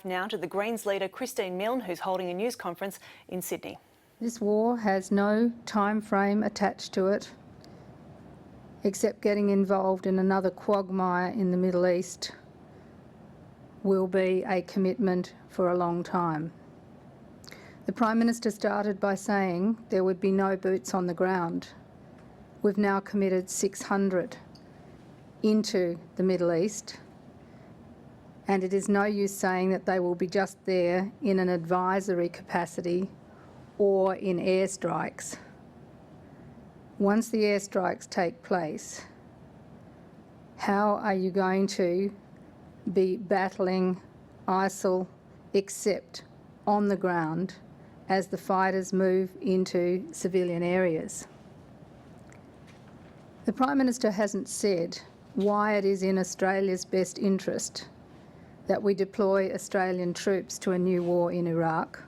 Now to the Greens leader Christine Milne, who's holding a news conference in Sydney. This war has no time frame attached to it, except getting involved in another quagmire in the Middle East will be a commitment for a long time. The Prime Minister started by saying there would be no boots on the ground. We've now committed 600 into the Middle East, and it is no use saying that they will be just there in an advisory capacity or in airstrikes. Once the airstrikes take place, how are you going to be battling ISIL except on the ground as the fighters move into civilian areas? The Prime Minister hasn't said why it is in Australia's best interest that we deploy Australian troops to a new war in Iraq.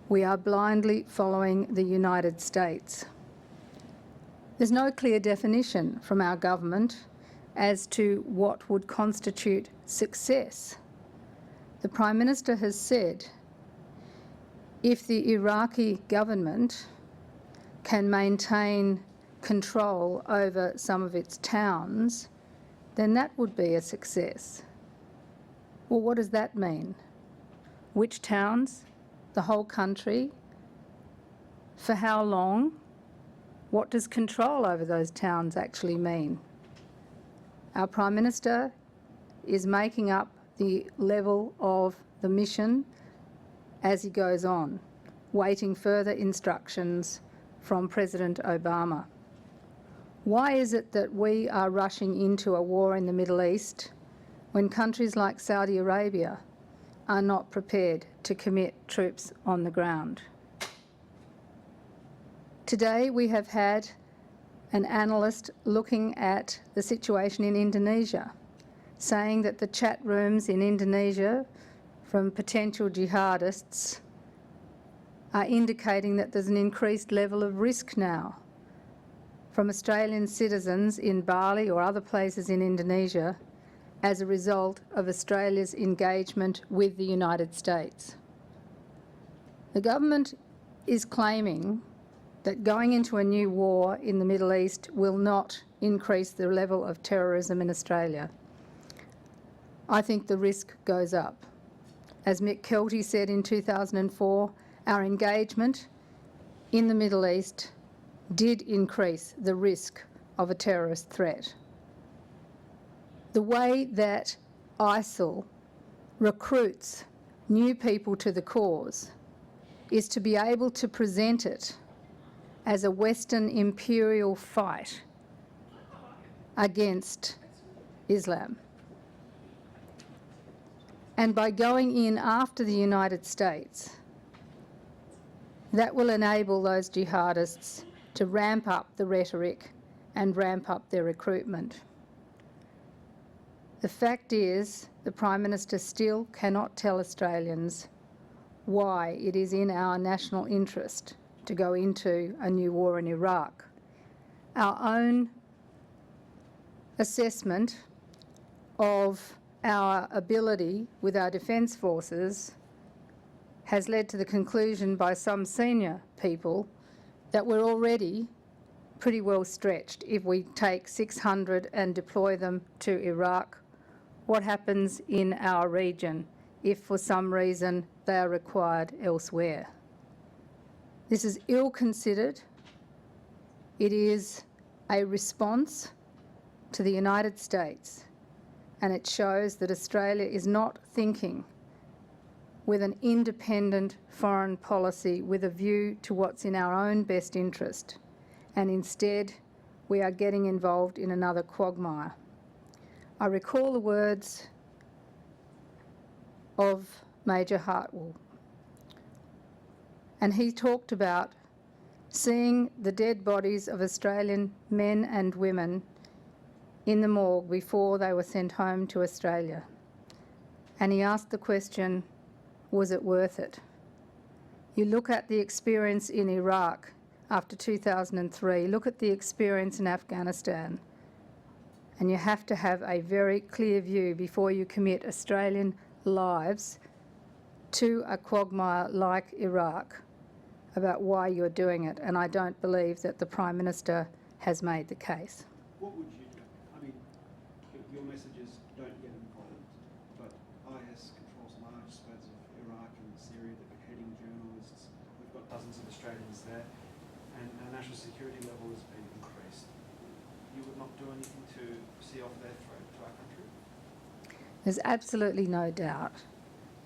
We are blindly following the United States. There's no clear definition from our government as to what would constitute success. The Prime Minister has said if the Iraqi government can maintain control over some of its towns, then that would be a success. Well, what does that mean? Which towns? The whole country? For how long? What does control over those towns actually mean? Our Prime Minister is making up the level of the mission as he goes on, waiting further instructions from President Obama. Why is it that we are rushing into a war in the Middle East when countries like Saudi Arabia are not prepared to commit troops on the ground? Today we have had an analyst looking at the situation in Indonesia, saying that the chat rooms in Indonesia from potential jihadists are indicating that there's an increased level of risk now from Australian citizens in Bali or other places in Indonesia as a result of Australia's engagement with the United States. The government is claiming that going into a new war in the Middle East will not increase the level of terrorism in Australia. I think the risk goes up. As Mick Kelty said in 2004, our engagement in the Middle East did increase the risk of a terrorist threat. The way that ISIL recruits new people to the cause is to be able to present it as a Western imperial fight against Islam. And by going in after the United States, that will enable those jihadists to ramp up the rhetoric and ramp up their recruitment. The fact is, the Prime Minister still cannot tell Australians why it is in our national interest to go into a new war in Iraq. Our own assessment of our ability with our defence forces has led to the conclusion by some senior people that we're already pretty well stretched. If we take 600 and deploy them to Iraq, what happens in our region if for some reason they are required elsewhere? This is ill-considered. It is a response to the United States, and it shows that Australia is not thinking with an independent foreign policy with a view to what's in our own best interest, and instead we are getting involved in another quagmire. I recall the words of Major Hartwell, and he talked about seeing the dead bodies of Australian men and women in the morgue before they were sent home to Australia. And he asked the question, was it worth it? You look at the experience in Iraq after 2003, look at the experience in Afghanistan, and you have to have a very clear view before you commit Australian lives to a quagmire like Iraq about why you're doing it, and I don't believe that the Prime Minister has made the case. What would you do? I mean, your messages don't get involved, but IS controls large swathes of Iraq and Syria. They're beheading journalists. We've got dozens of Australians there, and our national security level has been increased. You would not do anything to see off their threat to our country? There's absolutely no doubt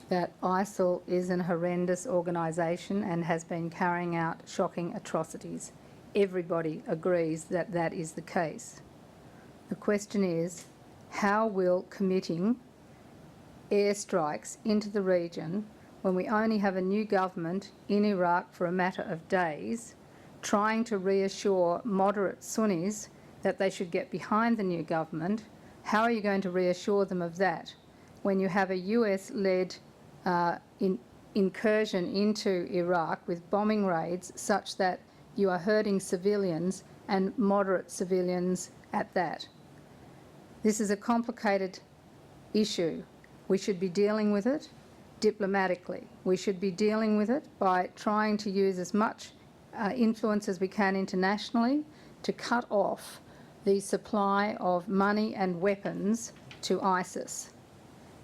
that ISIL is an horrendous organisation and has been carrying out shocking atrocities. Everybody agrees that that is the case. The question is, how will committing airstrikes into the region when we only have a new government in Iraq for a matter of days, trying to reassure moderate Sunnis that they should get behind the new government, how are you going to reassure them of that when you have a US-led incursion into Iraq with bombing raids such that you are hurting civilians and moderate civilians at that? This is a complicated issue. We should be dealing with it diplomatically. We should be dealing with it by trying to use as much influence as we can internationally to cut off the supply of money and weapons to ISIS.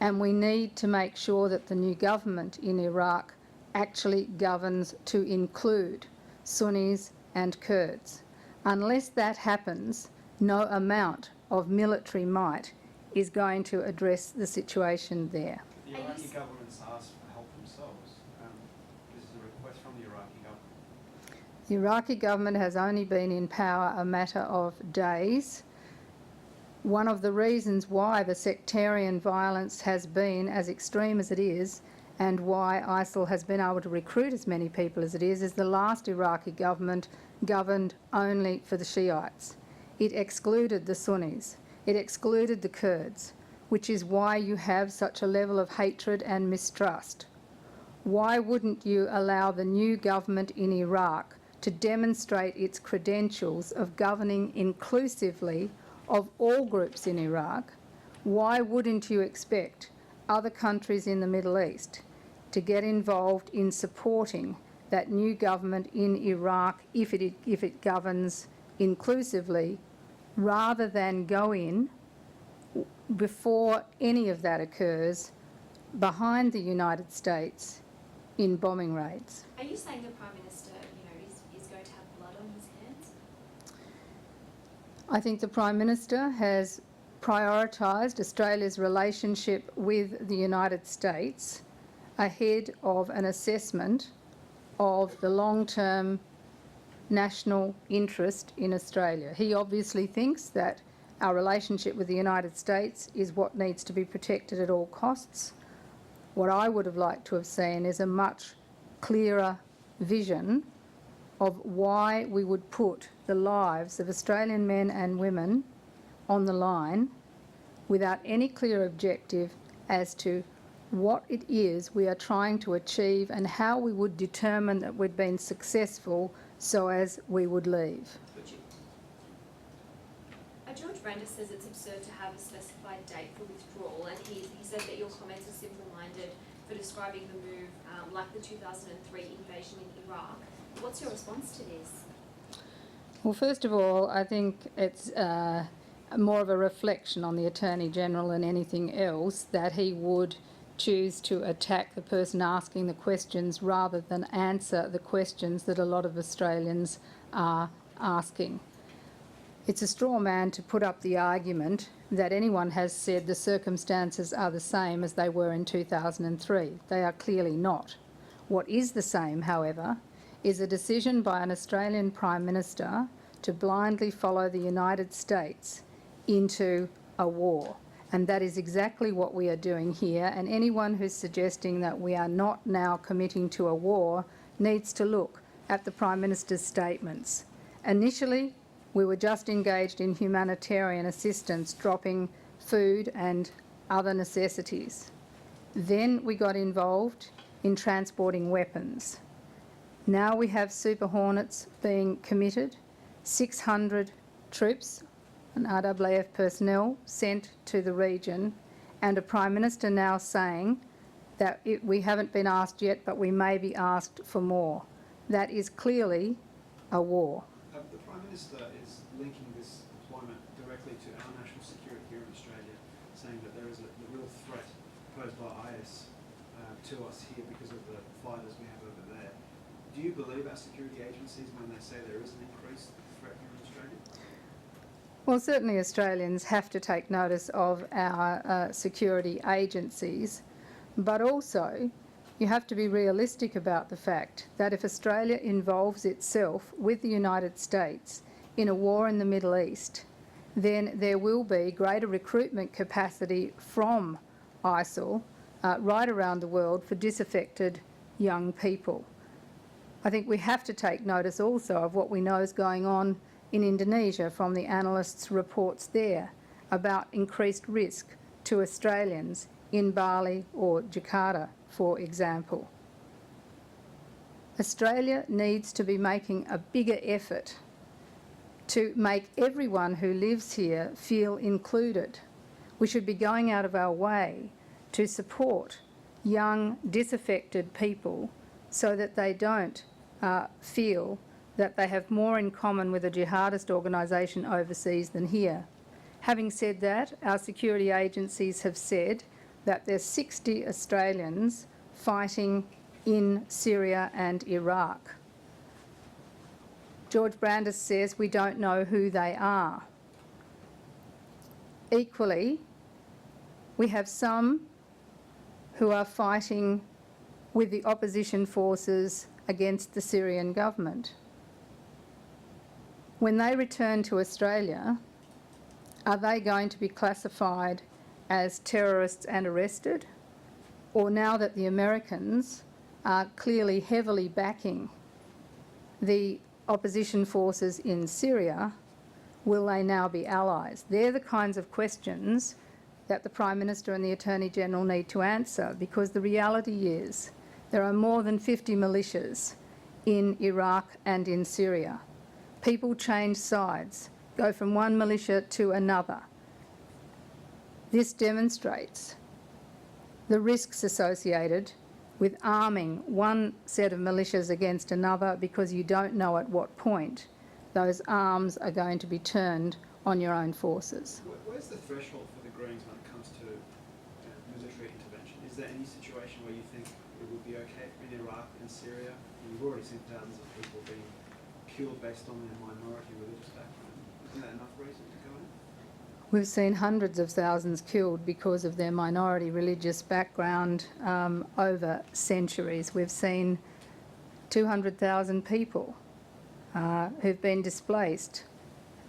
And we need to make sure that the new government in Iraq actually governs to include Sunnis and Kurds. Unless that happens, no amount of military might is going to address the situation there. The Iraqi government's asked for help themselves. This is a request from the Iraqi government. The Iraqi government has only been in power a matter of days. One of the reasons why the sectarian violence has been as extreme as it is and why ISIL has been able to recruit as many people as it is the last Iraqi government governed only for the Shiites. It excluded the Sunnis. It excluded the Kurds, which is why you have such a level of hatred and mistrust. Why wouldn't you allow the new government in Iraq to demonstrate its credentials of governing inclusively of all groups in Iraq? Why wouldn't you expect other countries in the Middle East to get involved in supporting that new government in Iraq if it governs inclusively, rather than go in before any of that occurs behind the United States in bombing raids? Are you saying the Prime Minister, is going to have blood on his hands? I think the Prime Minister has prioritised Australia's relationship with the United States ahead of an assessment of the long-term national interest in Australia. He obviously thinks that our relationship with the United States is what needs to be protected at all costs. What I would have liked to have seen is a much clearer vision of why we would put the lives of Australian men and women on the line without any clear objective as to what it is we are trying to achieve and how we would determine that we'd been successful so as we would leave. George Brandis says it's absurd to have a specified date for withdrawal, and he said that your comments are simple-minded for describing the move like the 2003 invasion in Iraq. What's your response to this? Well, first of all, I think it's more of a reflection on the Attorney-General than anything else that he would choose to attack the person asking the questions rather than answer the questions that a lot of Australians are asking. It's a straw man to put up the argument that anyone has said the circumstances are the same as they were in 2003. They are clearly not. What is the same, however, is a decision by an Australian Prime Minister to blindly follow the United States into a war. And that is exactly what we are doing here, and anyone who's suggesting that we are not now committing to a war needs to look at the Prime Minister's statements. Initially, we were just engaged in humanitarian assistance, dropping food and other necessities. Then we got involved in transporting weapons. Now we have Super Hornets being committed, 600 troops and RAAF personnel sent to the region, and a Prime Minister now saying that we haven't been asked yet, but we may be asked for more. That is clearly a war. The Prime Minister is linking this deployment directly to our national security here in Australia, saying that there is a real threat posed by IS to us here because of the fighters we have over there. Do you believe our security agencies when they say there is an increased threat here in Australia? Well, certainly Australians have to take notice of our security agencies, but also you have to be realistic about the fact that if Australia involves itself with the United States in a war in the Middle East, then there will be greater recruitment capacity from ISIL right around the world for disaffected young people. I think we have to take notice also of what we know is going on in Indonesia from the analysts' reports there about increased risk to Australians in Bali or Jakarta, for example. Australia needs to be making a bigger effort to make everyone who lives here feel included. We should be going out of our way to support young, disaffected people so that they don't feel that they have more in common with a jihadist organisation overseas than here. Having said that, our security agencies have said that there's 60 Australians fighting in Syria and Iraq. George Brandis says we don't know who they are. Equally, we have some who are fighting with the opposition forces against the Syrian government. When they return to Australia, are they going to be classified as terrorists and arrested? Or now that the Americans are clearly heavily backing the opposition forces in Syria, will they now be allies? They're the kinds of questions that the Prime Minister and the Attorney General need to answer, because the reality is there are more than 50 militias in Iraq and in Syria. People change sides, go from one militia to another. This demonstrates the risks associated with arming one set of militias against another, because you don't know at what point those arms are going to be turned on your own forces. Where's the threshold for the Greens when it comes to military intervention? Is there any situation where you think it would be okay in Iraq and Syria? You've already seen thousands of people being killed based on their minority religious background. Isn't that enough reason to go in? We've seen hundreds of thousands killed because of their minority religious background over centuries. We've seen 200,000 people who've been displaced,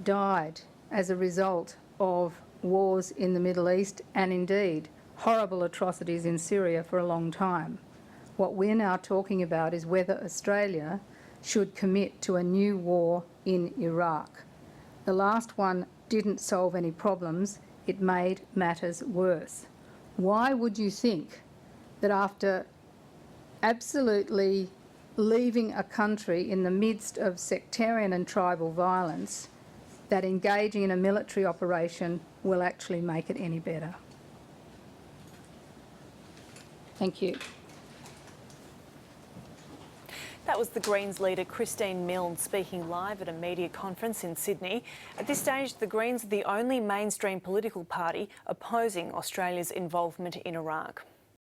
died as a result of wars in the Middle East, and indeed horrible atrocities in Syria for a long time. What we're now talking about is whether Australia should commit to a new war in Iraq. The last one didn't solve any problems, it made matters worse. Why would you think that after absolutely leaving a country in the midst of sectarian and tribal violence, that engaging in a military operation will actually make it any better? Thank you. That was the Greens leader Christine Milne speaking live at a media conference in Sydney. At this stage, the Greens are the only mainstream political party opposing Australia's involvement in Iraq.